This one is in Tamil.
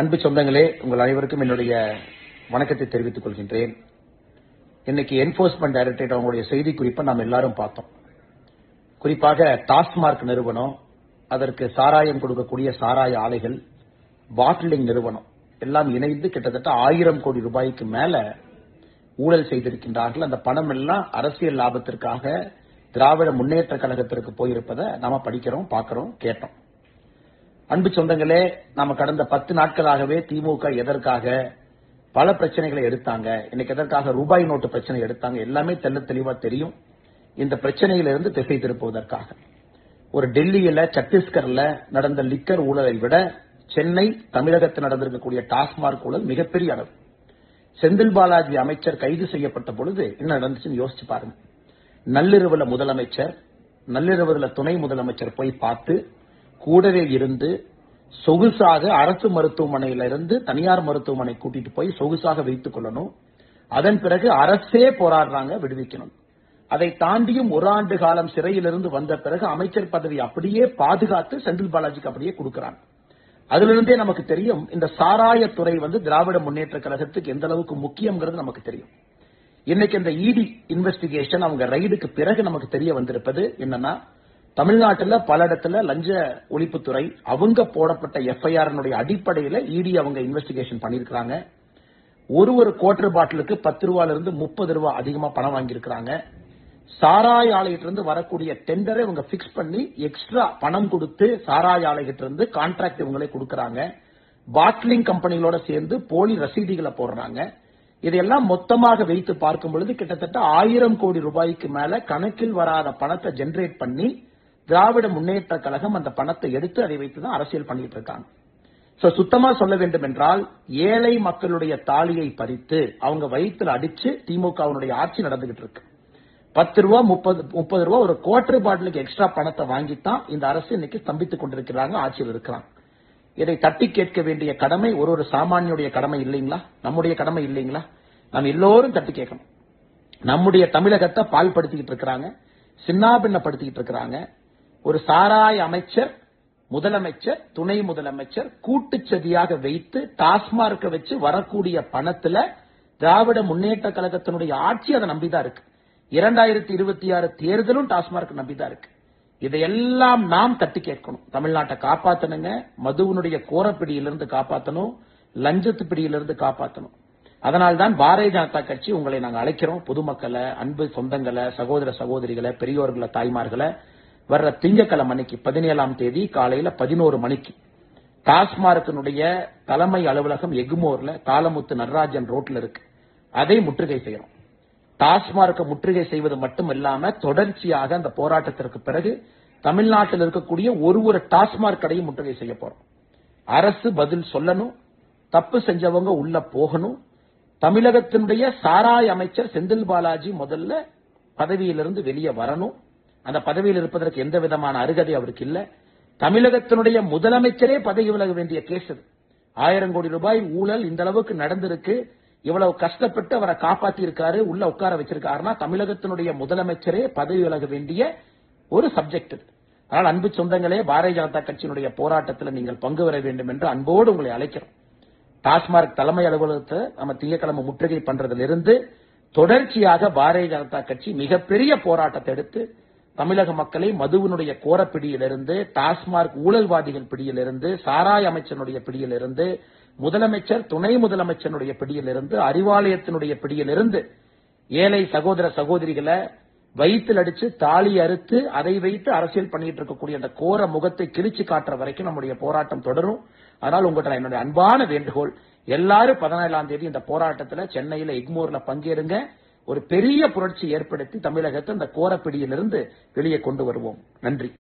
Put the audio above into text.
அன்பு சொந்தங்களே, உங்கள் அனைவருக்கும் என்னுடைய வணக்கத்தை தெரிவித்துக் கொள்கின்றேன். இன்னைக்கு என்போர்ஸ்மென்ட் டைரக்டரேட் அவங்களுடைய செய்தி குறிப்பை நாம் எல்லாரும் பார்த்தோம். குறிப்பாக டாஸ்மார்க் நிறுவனம், அதற்கு சாராயம் கொடுக்கக்கூடிய சாராய ஆலைகள், பாட்டிலிங் நிறுவனம் எல்லாம் இணைந்து கிட்டத்தட்ட 1000 கோடி ரூபாய்க்கு மேல ஊழல் செய்திருக்கின்றார்கள். அந்த பணம் எல்லாம் அரசியல் லாபத்திற்காக திராவிட முன்னேற்ற கழகத்திற்கு போயிருப்பதை நாம படிக்கிறோம், பார்க்கிறோம், கேட்டோம். அன்பு சொந்தங்களே, நாம கடந்த 10 நாட்களாகவே திமுக எதற்காக பல பிரச்சனைகளை எடுத்தாங்க, இன்னைக்கு எதற்காக ரூபாய் நோட்டு பிரச்சனை எடுத்தாங்க, எல்லாமே தெளிவா தெரியும். இந்த பிரச்சனையிலிருந்து திசை திருப்புவதற்காக ஒரு டெல்லியில, சத்தீஸ்கர்ல நடந்த லிக்கர் ஊழலை விட சென்னை, தமிழகத்தில் நடந்திருக்கக்கூடிய டாஸ்மார்க் ஊழல் மிகப்பெரிய அளவு. செந்தில் பாலாஜி அமைச்சர் கைது செய்யப்பட்ட பொழுது என்ன நடந்துச்சுன்னு யோசிச்சு பாருங்க. நள்ளிரவுல முதலமைச்சர், நள்ளிரவுல துணை முதலமைச்சர் போய் பார்த்து கூடவே இருந்து சொகுசாக அரசு மருத்துவமனையில இருந்து தனியார் மருத்துவமனை கூட்டிட்டு போய் சொகுசாக வைத்துக் கொள்ளணும். அதன் பிறகு அரசே போராடுறாங்க விடுவிக்கணும். அதை தாண்டியும் 1 ஆண்டு காலம் சிறையிலிருந்து வந்த பிறகு அமைச்சர் பதவி அப்படியே பாதுகாத்து செந்தில் பாலாஜிக்கு அப்படியே கொடுக்கிறாங்க. அதிலிருந்தே நமக்கு தெரியும் இந்த சாராயத்துறை திராவிட முன்னேற்ற கழகத்துக்கு எந்த அளவுக்கு முக்கியம்ங்கிறது நமக்கு தெரியும். இன்னைக்கு இந்த இடி இன்வெஸ்டிகேஷன் அவங்க ரைடுக்கு பிறகு நமக்கு தெரிய வந்திருப்பது என்னன்னா, தமிழ்நாட்டில் பல இடத்துல லஞ்ச ஒழிப்புத்துறை அவங்க போடப்பட்ட எஃப்ஐஆர் அடிப்படையில் இடி அவங்க இன்வெஸ்டிகேஷன் பண்ணிருக்காங்க. ஒரு குவார்டர் பாட்டிலுக்கு 10 ரூபாயிலிருந்து 30 ரூபாய் அதிகமா பணம் வாங்கியிருக்காங்க. சாராய ஆலையிட்டிருந்து வரக்கூடிய டெண்டரை இவங்க பிக்ஸ் பண்ணி எக்ஸ்ட்ரா பணம் கொடுத்து சாராய ஆலையிட்டிருந்து கான்ட்ராக்ட் இவங்களே கொடுக்கறாங்க. பாட்லிங் கம்பெனிகளோட சேர்ந்து போலி ரசீதுகளை போடுறாங்க. இதையெல்லாம் மொத்தமாக வைத்து பார்க்கும் பொழுது கிட்டத்தட்ட 1000 கோடி ரூபாய்க்கு மேல கணக்கில் வராத பணத்தை ஜெனரேட் பண்ணி திராவிட முன்னேற்ற கழகம் அந்த பணத்தை எடுத்து அதை வைத்துதான் அரசியல் பண்ணிட்டு இருக்காங்க. சுத்தமா சொல்ல வேண்டும் என்றால், ஏழை மக்களுடைய தாலியை பறித்து அவங்க வயிற்றுல அடிச்சு திமுகவுடைய ஆட்சி நடந்துகிட்டு இருக்கு. 10 ரூபா 30 ரூபா ஒரு குவார்டர் பாட்டிலுக்கு எக்ஸ்ட்ரா பணத்தை வாங்கித்தான் இந்த அரசு இன்னைக்கு ஸ்தம்பித்துக் கொண்டிருக்கிறாங்க, ஆட்சியில் இருக்கிறாங்க. இதை தட்டி கேட்க வேண்டிய கடமை ஒரு சாமானியுடைய கடமை இல்லைங்களா? நம்முடைய கடமை இல்லைங்களா? நாம் எல்லோரும் தட்டி கேட்கணும். நம்முடைய தமிழகத்தை பால்படுத்திக்கிட்டு இருக்கிறாங்க, சின்னாபின்னப்படுத்திக்கிட்டு இருக்கிறாங்க. ஒரு சாராய அமைச்சர், முதலமைச்சர், துணை முதலமைச்சர் கூட்டுச்சதியாக வைத்து டாஸ்மார்க் வச்சு வரக்கூடிய பணத்துல திராவிட முன்னேற்ற கழகத்தினுடைய ஆட்சி அதை நம்பிதான் இருக்கு. 2026 தேர்தலும் டாஸ்மார்க் நம்பிதான் இருக்கு. இதையெல்லாம் நாம் தட்டி கேட்கணும். தமிழ்நாட்டை காப்பாத்தணுங்க, மதுவினுடைய கோரப்பிடியிலிருந்து காப்பாற்றணும், லஞ்சத்து பிடியிலிருந்து காப்பாற்றணும். அதனால்தான் பாரதிய ஜனதா கட்சி உங்களை நாங்கள் அழைக்கிறோம். பொதுமக்களை, அன்பு சொந்தங்களை, சகோதர சகோதரிகளை, பெரியோர்களை, தாய்மார்களை வர்ற திங்கட்கிழமை அன்னைக்கு 17ஆம் தேதி காலையில 11 மணிக்கு டாஸ்மார்க்கினுடைய தலைமை அலுவலகம் எகுமோர்ல தாளமுத்து நடராஜன் ரோட்ல இருக்கு. அதை முற்றுகை செய்யறோம். டாஸ்மார்க்கை முற்றுகை செய்வது மட்டுமல்லாம தொடர்ச்சியாக அந்த போராட்டத்திற்கு பிறகு தமிழ்நாட்டில் இருக்கக்கூடிய ஒரு டாஸ்மார்க் கடையும் முற்றுகை செய்ய போறோம். அரசு பதில் சொல்லணும், தப்பு செஞ்சவங்க உள்ள போகணும். தமிழகத்தினுடைய சாராய அமைச்சர் செந்தில் பாலாஜி முதல்ல பதவியிலிருந்து வெளியே வரணும். அந்த பதவியில் இருப்பதற்கு எந்த விதமான அருகதை அவருக்கு இல்ல. தமிழகத்தினுடைய முதலமைச்சரே பதவி விலக வேண்டிய கேஸ் இது. 1000 கோடி ரூபாய் ஊழல் இந்த அளவுக்கு நடந்திருக்கு. இவ்வளவு கஷ்டப்பட்டு அவரை காப்பாத்தி இருக்காரு, உள்ள உட்கார வச்சிருக்காருன்னா தமிழகத்தினுடைய முதலமைச்சரே பதவி விலக வேண்டிய ஒரு சப்ஜெக்ட். அதனால் அன்பு சொந்தங்களே, பாரதிய ஜனதா கட்சியினுடைய போராட்டத்தில் நீங்கள் பங்கு பெற வேண்டும் என்று அன்போடு உங்களை அழைக்கிறோம். டாஸ்மார்க் தலைமை அலுவலகத்தை நம்ம திங்கட்கிழமை முற்றுகை பண்றதிலிருந்து தொடர்ச்சியாக பாரதிய ஜனதா கட்சி மிகப்பெரிய போராட்டத்தை எடுத்து தமிழக மக்களை மதுவினுடைய கோரப்பிடியிலிருந்து, டாஸ்மார்க் ஊழல்வாதிகள் பிடியிலிருந்து, சாராய அமைச்சனுடைய பிடியிலிருந்து, முதலமைச்சர், துணை முதலமைச்சருடைய பிடியிலிருந்து, அறிவாலயத்தினுடைய பிடியிலிருந்து ஏழை சகோதர சகோதரிகளை வயிற்றில் அடிச்சு தாலி அறுத்து அதை வைத்து அரசியல் பண்ணிட்டு இருக்கக்கூடிய அந்த கோர முகத்தை கிழிச்சு காட்டுற வரைக்கும் நம்முடைய போராட்டம் தொடரும். அதனால் உங்கள்கிட்ட என்னுடைய அன்பான வேண்டுகோள், எல்லாரும் 17ஆம் தேதி இந்த போராட்டத்தில் சென்னையில எக்மோர்ல பங்கேறுங்க. ஒரு பெரிய புரட்சி ஏற்படுத்தி தமிழகத்தை இந்த கோரப்பிடியிலிருந்து வெளியே கொண்டு வருவோம். நன்றி.